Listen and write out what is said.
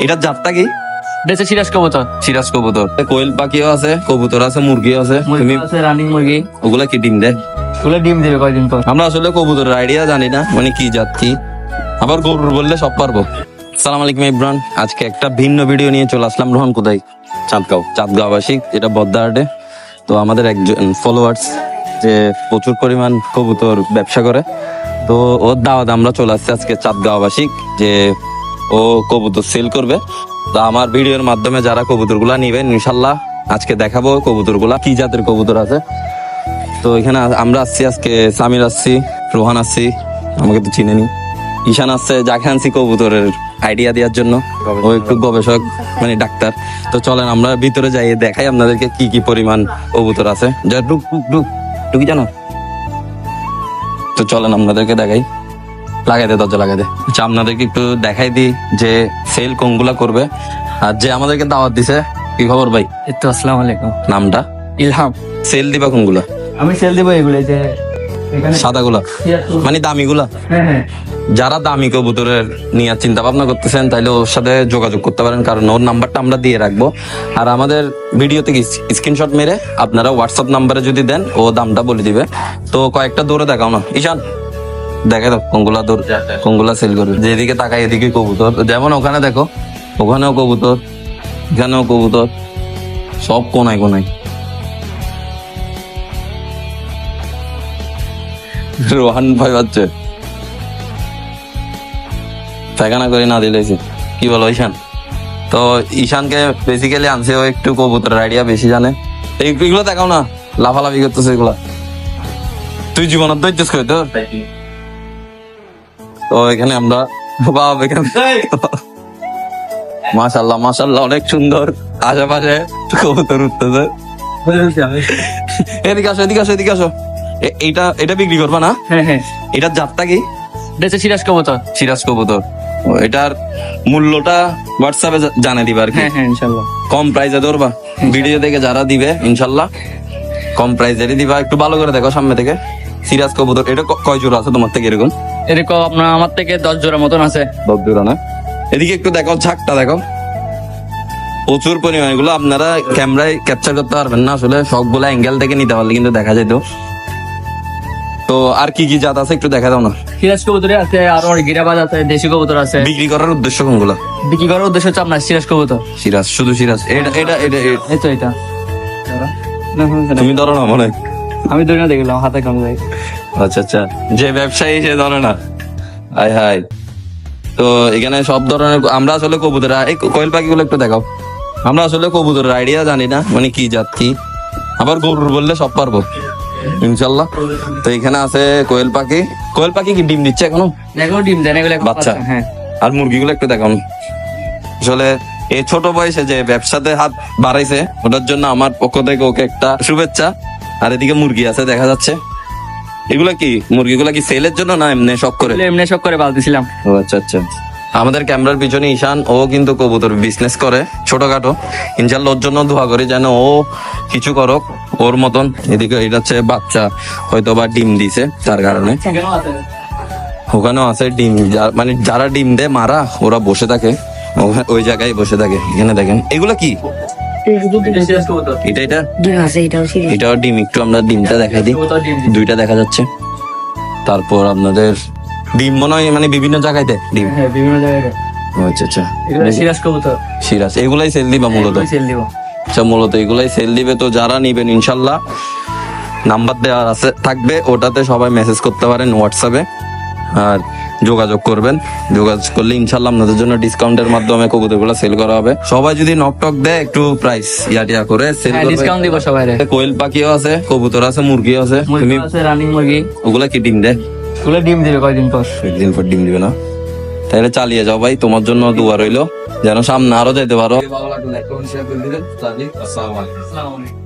এটার জাতটা কি? দেশে সিরাজ কবুতর, সিরাজ কবুতর। কোয়েল পাখিও আছে, কবুতর আছে, মুরগিও আছে। তুমি মুরগি আছে, রানিং মুরগি। ওগুলা কি ডিম দেয়? ওগুলো ডিম দিবে কয়দিন পর। আমরা আসলে কবুতরের আইডিয়া জানি না, মানে কি জাত কি। আবার গরুর বললে সব পারবো। সালাম আলাইকুম ইব্রান, আজকে একটা ভিন্ন ভিডিও নিয়ে চলে আসলাম। রোহন কোথায়? চাঁদগাঁও আবাসিক, এটা বদ্দাহাটে। তো আমাদের একজন ফলোয়ার্স যে প্রচুর পরিমাণ কবুতর ব্যবসা করে, তো ওর দাওয়াত আমরা চলে আসছি আজকে চাঁদগাঁও আবাসিক, যে ও কবুতর সেল করবে। তো আমার ভিডিওর মাধ্যমে যারা কবুতর গুলা নিবেন ইনশাল্লাহ আজকে দেখাবো কবুতর গুলা কি জাতের কবুতর আছে। তো এখানে আমরা আসছি আজকে, সামির আসছি, রোহান আসছি, আমাকে তো চিনেনি, ঈশান আসছে, যাকে আনছি কবুতরের আইডিয়া দেওয়ার জন্য। ও একটু গবেষক, মানে ডাক্তার। তো চলেন আমরা ভিতরে যাই, দেখাই আপনাদেরকে কি কি পরিমাণ কবুতর আছে। যা টুকি জানো, তো চলেন আপনাদেরকে দেখাই। লাগাই দে, দরজা লাগাই দে। আচ্ছা, আপনাদেরকে একটু দেখাই দিই যে সেল কোনগুলা করবে। আর যে আমাদেরকে দাওয়াত দিছে, কি খবর ভাই? তো আসসালামু আলাইকুম। নামটা? ইলহাম। সেল দিবা কোনগুলা? আমি সেল দিব এগুলো, যে এখানে সাদাগুলা, মানে দামিগুলা। হ্যাঁ। যারা দামি কবুতরের নিয়ে চিন্তা ভাবনা করতেছেন তাহলে ওর সাথে যোগাযোগ করতে পারেন, কারণ ওর নাম্বারটা আমরা দিয়ে রাখবো। আর আমাদের ভিডিও থেকে স্ক্রিনশট মেরে আপনারা হোয়াটসঅ্যাপ নাম্বারে যদি দেন, ও দামটা বলে দিবে। তো কয়েকটা দৌড়ে দেখাও না ঈশান, দেখে দাও কোনগুলা দৌড়, কোনগুলা সেল করবে। যেদিকে তাকাই এদিকে কবুতর, যেমন ওখানে দেখো, ওখানেও কবুতর, এখানেও কবুতর, সব কোনায় কোনায়। রোহান ভয় পাচ্ছে, পায়খানা করে না দিলেছি। কি বলো ঈশান? তো ঈশানকে বেসিক্যালি আনছে, ও একটু কবুতরের আইডিয়া বেশি জানে। এইগুলো দেখাও না, লাফালাফি করতেছে এগুলা। তুই জীবনত ধৈর্য করে তো। তো এখানে আমরা মাশাল্লাহ মাশাল্লাহ অনেক সুন্দর, আশেপাশে কবুতর উঠতেছে। এদিকে আসো, এদিকে আসো, এদিকে আসো। এটা বিক্রি করবা না? হ্যাঁ। এটার জাতটা কি? দেশে সিরাজ কবুতর। সিরাজ কবুতর। এটার মূল্যটা হোয়াটসঅ্যাপে জানিয়ে দিবা আর কি। হ্যাঁ ইনশাল্লাহ। কম প্রাইসে ধরবা, ভিডিও দেখে যারা দিবে ইনশাল্লাহ কম প্রাইসেরই দিবা। একটু ভালো করে দেখো সামনে থেকে। সিরাজ কবুতর, এটা কয় জোড়া আছে তোমার থেকে? এরকম এরকম আপনার আমার থেকে 10 জোড়া মতন আছে। 10 জোড়া না? এদিকে একটু দেখো, ঝাঁকটা দেখো, প্রচুর পরিমাণ। এগুলো আপনারা ক্যামেরায় ক্যাপচার করতে পারবেন না, আসলে সবগুলো অ্যাঙ্গেল থেকে নিতে পারলে কিন্তু দেখা যেত। তো আর কি কি জাত আছে একটু দেখা দাও না। সিরাজ কবুতর আছে, আর গিরাবাজ আছে, দেশি কবুতর আছে। বিক্রি করার উদ্দেশ্য কোনগুলো? বিক্রি করার উদ্দেশ্য হচ্ছে আপনার সিরাজ কবুতর। সিরাজ, শুধু সিরাজ। এই তো এটা। তুমি ধরো না মনে হয়? আমি ধরে না, দেখলাম হাতে কম যায়। আচ্ছা আচ্ছা, যে ব্যবসায়ী সে ধরে না। High high. তো এখানে সব ধরনের আমরা আসলে কবুতর, এই কোয়েল পাখিগুলো একটু দেখাও। আমরা আসলে কবুতরের আইডিয়া জানি না, মানে কি জাত কি। আবার গরুর বললে সব পারবো ইনশাল্লাহ। তো এখানে আছে কোয়েল পাখি। কোয়েল পাখি কি ডিম দিচ্ছে এখনো? দেখো ডিম দেন এগুলো বাচ্চা। হ্যাঁ। আর মুরগিগুলো একটু দেখাও। আসলে এই ছোট বয়সে যে ব্যবসাতে হাত বাড়াইছে, ওটার জন্য আমার পক্ষ থেকে ওকে একটা শুভেচ্ছা। আর এদিকে মুরগি আছে দেখা যাচ্ছে। এগুলা কি মুরগিগুলা কি সেলের জন্য না এমনি শখ করে? এমনি শখ করে পালতেছিলাম। ও আচ্ছা আচ্ছা। আমাদের ক্যামেরার পিছনে ঈশান, ও কিন্তু কবুতর বিজনেস করে ছোটখাটো। ইনশাল্লাহ ওর জন্য দোয়া করি যেন ও কিছু করুক ওর মতন। এদিকে এটা হচ্ছে বাচ্চা, হয়তো বা ডিম দিছে তার কারণে। ওখানেও আছে ডিম, মানে যারা ডিম দেয় মারা, ওরা বসে থাকে ওই জায়গায় বসে থাকে। এখানে দেখেন এগুলা কি? এটাও ডিম। একটু আমরা ডিমটা দেখাই দিই, দুইটা দেখা যাচ্ছে। তারপর আপনাদের ডিম মনে হয় মানে বিভিন্ন জায়গায় দেয় ডিম। হ্যাঁ বিভিন্ন জায়গায়। আচ্ছা আচ্ছা, সিরাজ কবুতর। সিরাজ, এগুলাই সেল দিবা মূলত? সেল দিব। আচ্ছা, মূলত এগুলাই সেল দিবে। তো যারা নিবেন ইনশাল্লাহ নাম্বার দেওয়া আছে থাকবে, ওটাতে সবাই মেসেজ করতে পারেন হোয়াটসঅ্যাপে, আর যোগাযোগ করবেন। যোগাযোগ করলে ইনশাল্লাহ আপনাদের জন্য ডিসকাউন্টের মাধ্যমে কবুতরগুলো সেল করা হবে। সবাই যদি নক দেয় একটু প্রাইস ইয়া করে সেল করবে। ডিসকাউন্ট দিব সবাই। কোয়েল পাখিও আছে, কবুতর আছে, মুরগিও আছে। মুরগি আছে, রানিং মুরগি। ওগুলা কি ডিম দেয়? ওগুলো ডিম দিবে কয়দিন পর। একদিন পর ডিম দিবে না? তাহলে চালিয়ে যাও ভাই, তোমার জন্য দোয়া রইলো যেন সামনে আরো যেতে পারো। আসসালামু আলাইকুম।